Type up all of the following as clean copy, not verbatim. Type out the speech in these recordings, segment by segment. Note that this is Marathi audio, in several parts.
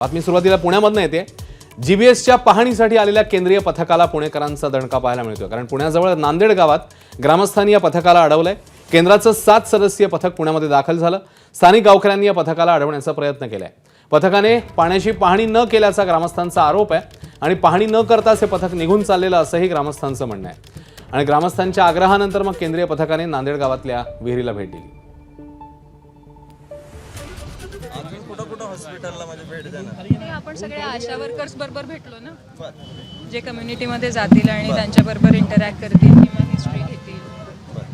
बातमी सुरुवातीला पुण्यामधून येते। जीबीएसच्या पाहणीसाठी आलेल्या केंद्रीय पथकाला पुणेकरांचा दणका पाहायला मिळतोय, कारण पुण्याजवळ नांदेड गावात ग्रामस्थांनी या पथकाला अडवलंय। केंद्राचं 7 सदस्यीय पथक पुण्यामध्ये दाखल झालं। स्थानिक गावकऱ्यांनी या पथकाला अडवण्याचा प्रयत्न केलाय। पथकाने पाण्याची पाहणी न केल्याचा ग्रामस्थांचा आरोप आहे आणि पाहणी न करताच हे पथक निघून चाललेलं असंही ग्रामस्थांचं म्हणणं आहे। आणि ग्रामस्थांच्या आग्रहानंतर मग केंद्रीय पथकाने नांदेड गावातल्या विहिरीला भेट दिली। आपण सगळे आशा वर्कर्स बरोबर भेटलो ना, जे कम्युनिटीमध्ये जातील आणि त्यांच्याबरोबर इंटरॅक्ट करतील किंवा हिस्ट्री घेतील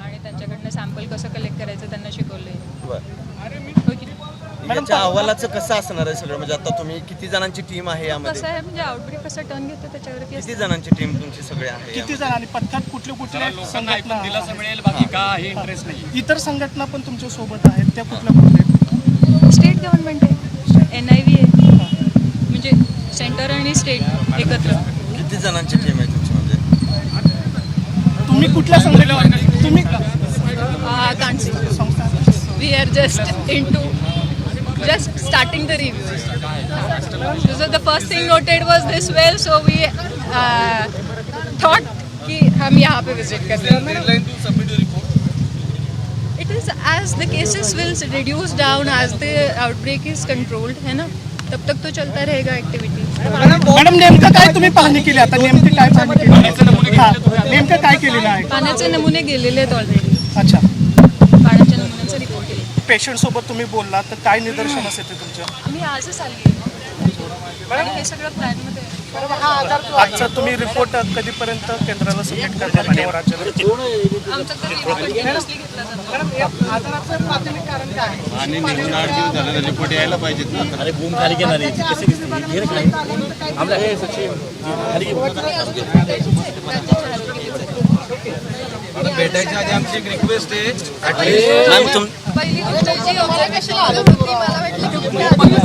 आणि त्यांच्याकडनं सॅम्पल कसं कलेक्ट करायचं त्यांना शिकवलंय। याच्या अहवालाचं कसं असणार आहे सगळं? म्हणजे आता तुम्ही किती जणांची टीम आहे यामध्ये? कसं आहे म्हणजे आउटब्रेक कसं टर्न घेतो त्याच्यावरती किती जणांची टीम तुमची सगळे आहे? किती जण आणि पथक कुठले संघटना दिलासा मिळेल, बाकी का हे इंटरेस्ट नाही। इतर संघटना पण तुमच्या सोबत आहेत, त्या कुठल्या कुठल्या? स्टेट गव्हर्नमेंट आहे, NIV आहे, म्हणजे सेंटर आणि स्टेट एकत्र। किती जणांची टीम आहे तुमची? म्हणजे तुम्ही कुठल्या संघटना? तुम्ही can't say. We are just starting the reviews. So the first thing noted was this well, so we thought कि हम यहाँ पे visit करते हैं। It is as the cases will reduce down as the outbreak is controlled, है ना, तब तक तो चलता रहेगा एक्टिविटी। मॅडम नेमकं काय तुम्ही पाहणी केली? आता नेमकी काय पाहणी केली? नेमकं काय केलेलं आहे? पाण्याचे नमुने गेलेले आहेत ऑलरेडी। अच्छा, पाण्याच्या नमुन्यांचा रिपोर्ट केला। पेशंट सोबत तुम्ही बोलला तर काय निदर्शनास येते तुमच्या? मी आजच आली आणि हे सगळं प्लॅन मध्ये आहे। आजचा तुम्ही रिपोर्ट कधीपर्यंत केंद्राला सबमिट करणार किंवा राज्याला? आमचा तर कंटिन्युअसली घेतला जातो। आणि निघून 8 दिवस झाले, रिपोर्ट यायला पाहिजेत ना। अरे बूम खाली घेणार आहे कसे आमला हे सचिव खाली भेटायच्या आधी आमची एक रिक्वेस्ट आहे। मॅम पहिली गोष्ट जी ऑब्झर्वेशन आलं होती, मला वाटलं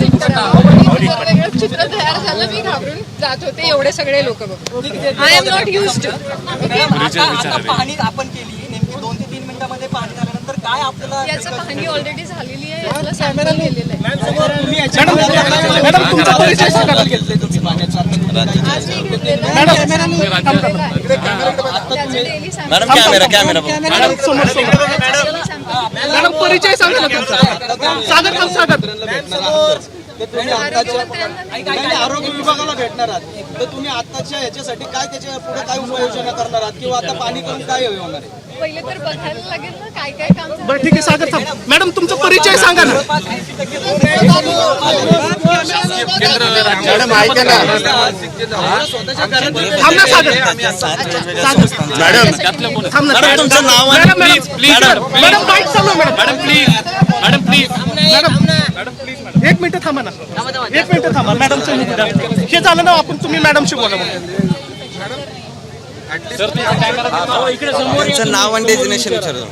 चित्र तयार झालं, मी घाबरून जात होते एवढे सगळे लोक बघून। I am not used. आता पाहणी आपण केली, नेमकी 2 ते 3 मिनिटांमध्ये पाहणी झाल्यानंतर काय आपल्याला याचं पाहणी ऑलरेडी झालेली आहे, याला सॅम्पल गेलेलं आहे। मॅडम तुमचा परिचय सांगा। आज मी घेतलेलं त्याचं डेली सॅम्पल। मॅडम समोर मॅडम परिचय सांगा ना तुमचा। सागर आरोग्य विभागाला भेटणार आहात, तर तुम्ही आताच्या ह्याच्यासाठी काय त्याच्या पुढे काय उपाययोजना करणार आहात किंवा आता पाणी करून काय होणार आहे? पहिले तर बघायला लागेल ना काय काय काम झालं। बरं ठीक आहे सागर थांब। मॅडम तुमचा परिचय सांगा ना। मॅडम ऐका ना, थांब ना सागर। मॅडम थांब ना। मॅडम तुमचं नाव आणि मॅडम मॅडम बाईक चालू madam. Madam please madam 1 minute थांबा ना, 1 मिनिट थांबा। मॅडमचं हे झालं ना, आपण तुम्ही मॅडमशी बोला मग। तुमचं नाव आणि डेजिग्नेशन विचारतो।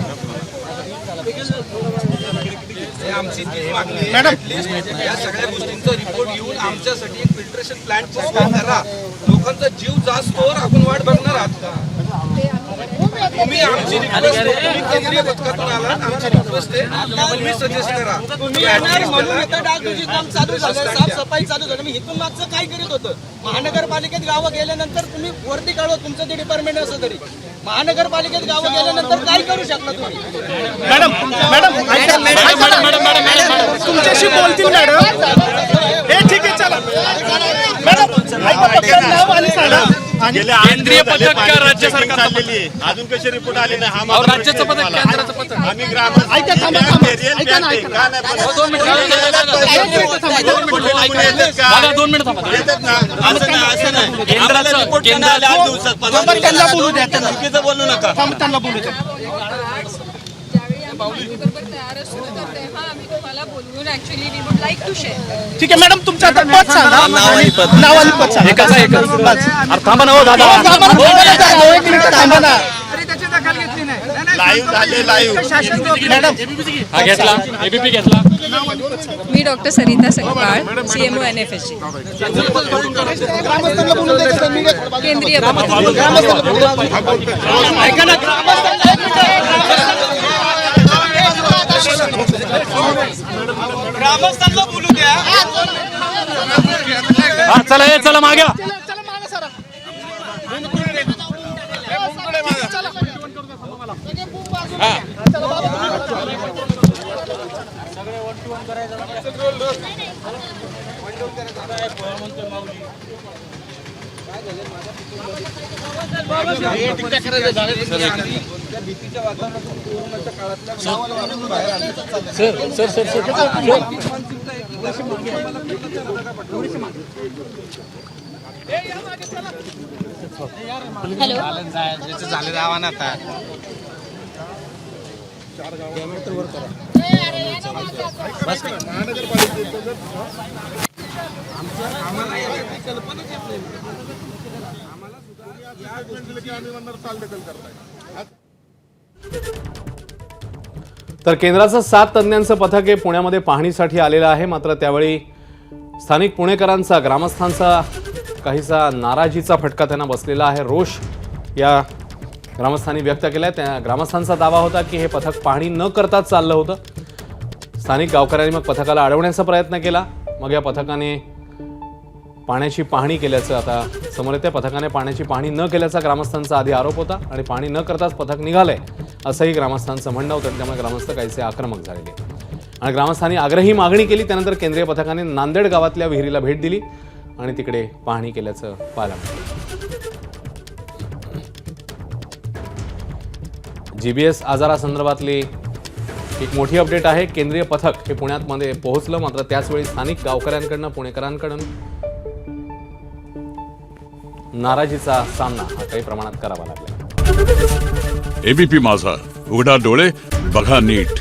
मॅडम या सगळ्या गोष्टींचा रिपोर्ट घेऊन आमच्यासाठी एक फिल्ट्रेशन प्लांट करा। लोकांचा जीव जास्तोवर आपण वाट बघणार आहात का? तुम्ही आमची रिक्वेस्ट, तुम्ही केंद्रीय पथकातून आलात, आमची रिक्वेस्ट आहे तुम्ही सजेस्ट करा। तुम्ही येणार म्हणून इथं डागडुजी काम चालू झालं, साफसफाई चालू झाली। मी इथून मागचं काय करीत होतं? महानगरपालिकेत गावं गेल्यानंतर तुम्ही वरती काढवा, तुमचं ते डिपार्टमेंट असं तरी महानगरपालिकेत गावं गेल्यानंतर काय करू शकता तुम्ही? मॅडम तुमच्याशी बोलतील मॅडम। हे ठीक आहे चला मॅडम, ऐका नाव आणि सांगा। केंद्रीय पथक का राज्य सरकार चाललेली आहे? अजून कसे रिपोर्ट आले नाही? हा माझा राज्याचं पथक, केंद्राचं पथक। आम्ही ग्राम ऐका थांबा ऐका ना, ऐका ना। 2 मिनिट त्यांना बोलू द्या, चुकीचं बोलू नका। त्यांना बोलू द्या। बरोबर तयार असतो तर तेव्हा आम्ही तुम्हाला बोलवून actually we would like to share. ठीक आहे मॅडम, तुमचं आता पद सांगा। नाव आणि पद सांगा। थांबा ना हो दादा, एक मिनिट थांबा ना। लाईव्ह झाले, लाईव्ह मॅडम हा घेतला, एबीपी घेतला। मी doctor Sarita Sakpal, CMO NFSG केंद्रीय ग्रामस्थांना बोलू द्या. चला मागे चला मागे सरा भीतीच्या वातावरणातून कोरोनाच्या काळातल्या बाहेर झाले जावा ना आता तर केंद्राचं 7 तज्ज्ञांचं पथक हे पुण्यामध्ये पाहणीसाठी आलेलं आहे. मात्र त्यावेळी स्थानिक पुणेकरांचा, ग्रामस्थांचा काहीसा नाराजीचा फटका त्यांना बसलेला आहे. रोष या ग्रामस्थांनी व्यक्त केलाय. त्या ग्रामस्थांचा दावा होता की हे पथक पाहणी न करताच चाललं होतं. स्थानिक गावकऱ्यांनी मग पथकाला अडवण्याचा प्रयत्न केला. मग या पथकाने पाण्याची पाहणी केल्याचं आता समोर येते. पथकाने पाण्याची पाहणी न केल्याचा ग्रामस्थांचा आधी आरोप होता आणि पाहणी न करताच पथक निघालंय असंही ग्रामस्थांचं म्हणणं होतं. त्यामुळे ग्रामस्थ काहीसे आक्रमक झालेले आणि ग्रामस्थांनी आग्रही मागणी केली. त्यानंतर केंद्रीय पथकाने नांदेड गावातल्या विहिरीला भेट दिली आणि तिकडे पाहणी केल्याचं पाहायला मिळालं. GBS आजारासंदर्भातली एक मोठी अपडेट आहे. केंद्रीय पथक हे पुण्यामध्ये पोहोचलं. मात्र त्याचवेळी स्थानिक गावकऱ्यांकडनं, पुणेकरांकडून नाराजीचा सामना हा काही प्रमाणात करावा लागला. ABP माझा, उघडा डोळे बघा नीट.